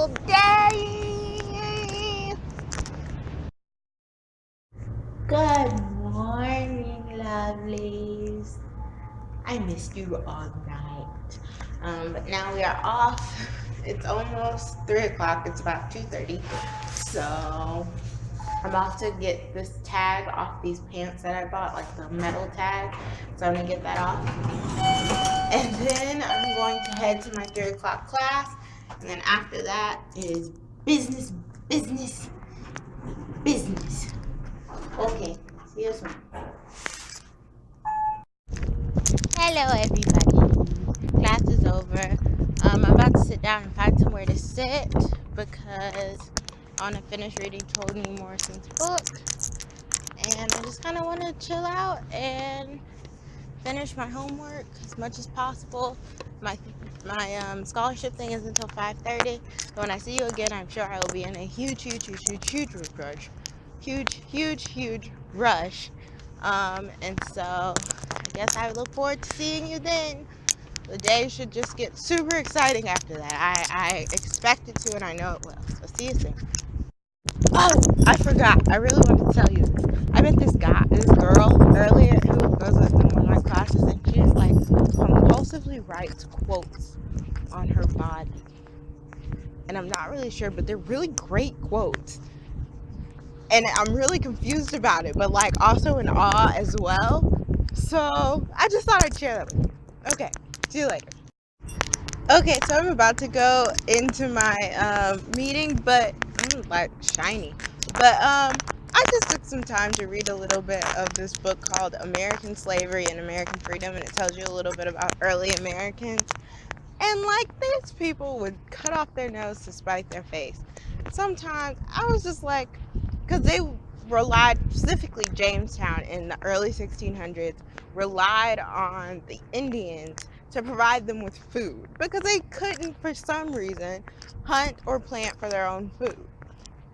beautiful day. Good morning, lovelies. I missed you all night. But now we are off. It's almost 3 o'clock. It's about 2:30. So I'm off to get this tag off these pants that I bought, like the metal tag. So I'm gonna get that off. And then I'm going to head to my 3 o'clock class. And then after that is business, business, business. Okay, see you soon. Hello, everybody. Class is over. I'm about to sit down and find somewhere to sit because I want to finish reading Toni Morrison's book. And I just kind of want to chill out and finish my homework as much as possible. My scholarship thing is until 5:30. But when I see you again, I'm sure I will be in a huge rush. Huge rush. And so I guess I look forward to seeing you then. The day should just get super exciting after that. I expect it to, and I know it will. So see you soon. Oh, I forgot. I really wanted to tell you this. I met this girl earlier who goes in one of my classes, and she like compulsively writes quotes on her body. And I'm not really sure, but they're really great quotes. And I'm really confused about it, but like also in awe as well. So I just thought I'd share that with you. Okay, see you later. Okay, so I'm about to go into my meeting, but like shiny. But I just took some time to read a little bit of this book called American Slavery and American Freedom, and it tells you a little bit about early Americans. And like these people would cut off their nose to spite their face. Sometimes I was just like, because they relied, specifically Jamestown in the early 1600s, relied on the Indians to provide them with food because they couldn't, for some reason, hunt or plant for their own food.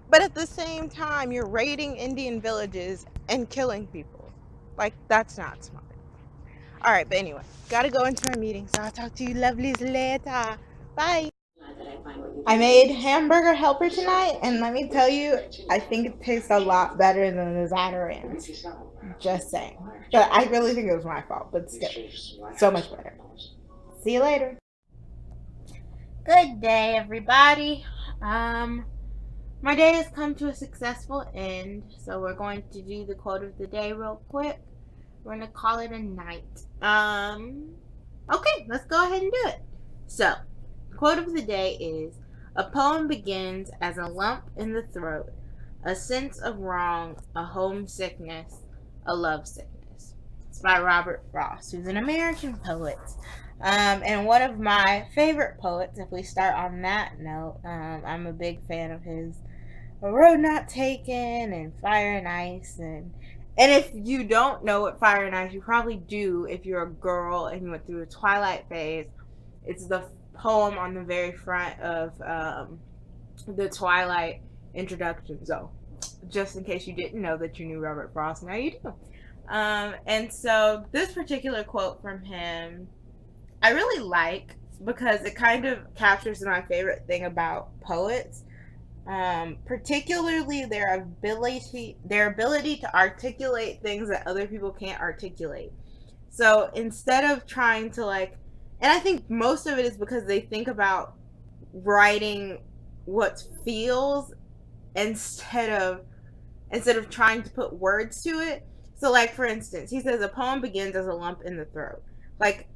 But at the same time, you're raiding Indian villages and killing people. Like, that's not smart. All right, but anyway, gotta go into my meeting, so I'll talk to you lovelies later. Bye. I made hamburger helper tonight, and let me tell you, I think it tastes a lot better than the Zatarain's. Just saying. But I really think it was my fault, but still, so much better. See you later. Good day, everybody. My day has come to a successful end, so we're going to do the quote of the day real quick. We're going to call it a night. Okay, let's go ahead and do it. So, quote of the day is, "A poem begins as a lump in the throat, a sense of wrong, a homesickness, a love sickness." It's by Robert Frost, who's an American poet. And one of my favorite poets, if we start on that note, I'm a big fan of his A Road Not Taken and Fire and Ice. And if you don't know what Fire and Ice, you probably do if you're a girl and you went through a Twilight phase. It's the poem on the very front of the Twilight introduction. So, just in case you didn't know that you knew Robert Frost, now you do. And so, this particular quote from him, I really like because it kind of captures my favorite thing about poets. Particularly their ability to articulate things that other people can't articulate. So instead of trying to and I think most of it is because they think about writing what feels instead of trying to put words to it. So like for instance, he says a poem begins as a lump in the throat. Like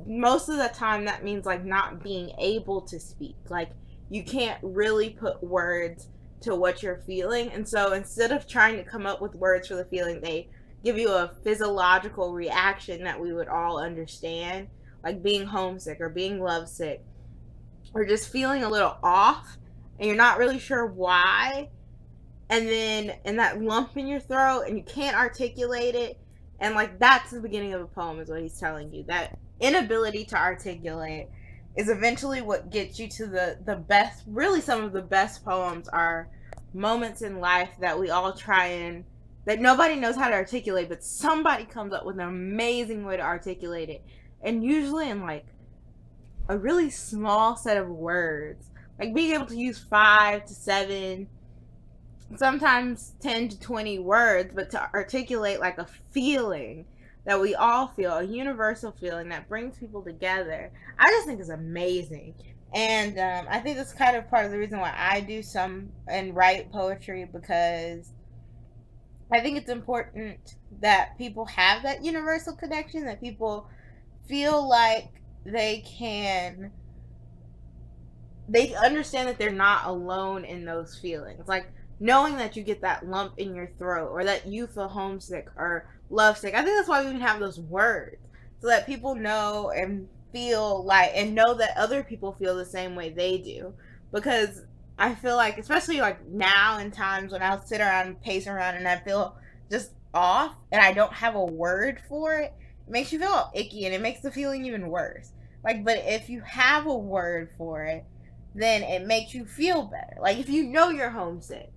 most of the time that means like not being able to speak. Like you can't really put words to what you're feeling. And so instead of trying to come up with words for the feeling, they give you a physiological reaction that we would all understand, like being homesick or being lovesick or just feeling a little off and you're not really sure why. And that lump in your throat and you can't articulate it. And like that's the beginning of a poem is what he's telling you. That inability to articulate is eventually what gets you to the best. Really, some of the best poems are moments in life that we all try and that nobody knows how to articulate, but somebody comes up with an amazing way to articulate it, and usually in like a really small set of words. Like being able to use 5 to 7, sometimes 10 to 20 words, but to articulate like a feeling that we all feel, a universal feeling that brings people together, I just think is amazing. And I think that's kind of part of the reason why I do some and write poetry, because I think it's important that people have that universal connection, that people feel like they can, they understand that they're not alone in those feelings. Like knowing that you get that lump in your throat, or that you feel homesick or lovesick. I think that's why we even have those words, so that people know and feel like, and know that other people feel the same way they do. Because I feel like, especially like now in times when I'll sit around and pace around and I feel just off and I don't have a word for it, it makes you feel icky and it makes the feeling even worse. Like, but if you have a word for it, then it makes you feel better. Like if you know you're homesick,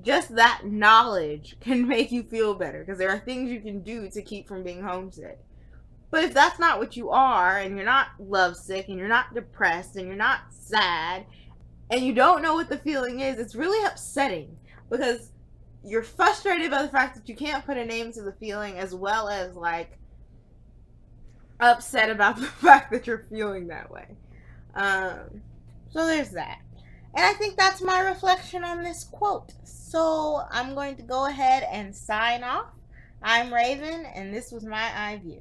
just that knowledge can make you feel better, because there are things you can do to keep from being homesick. But if that's not what you are, and you're not lovesick, and you're not depressed, and you're not sad, and you don't know what the feeling is, it's really upsetting, because you're frustrated by the fact that you can't put a name to the feeling, as well as like upset about the fact that you're feeling that way. So there's that. And I think that's my reflection on this quote. So I'm going to go ahead and sign off. I'm Raven, and this was my Eyeview.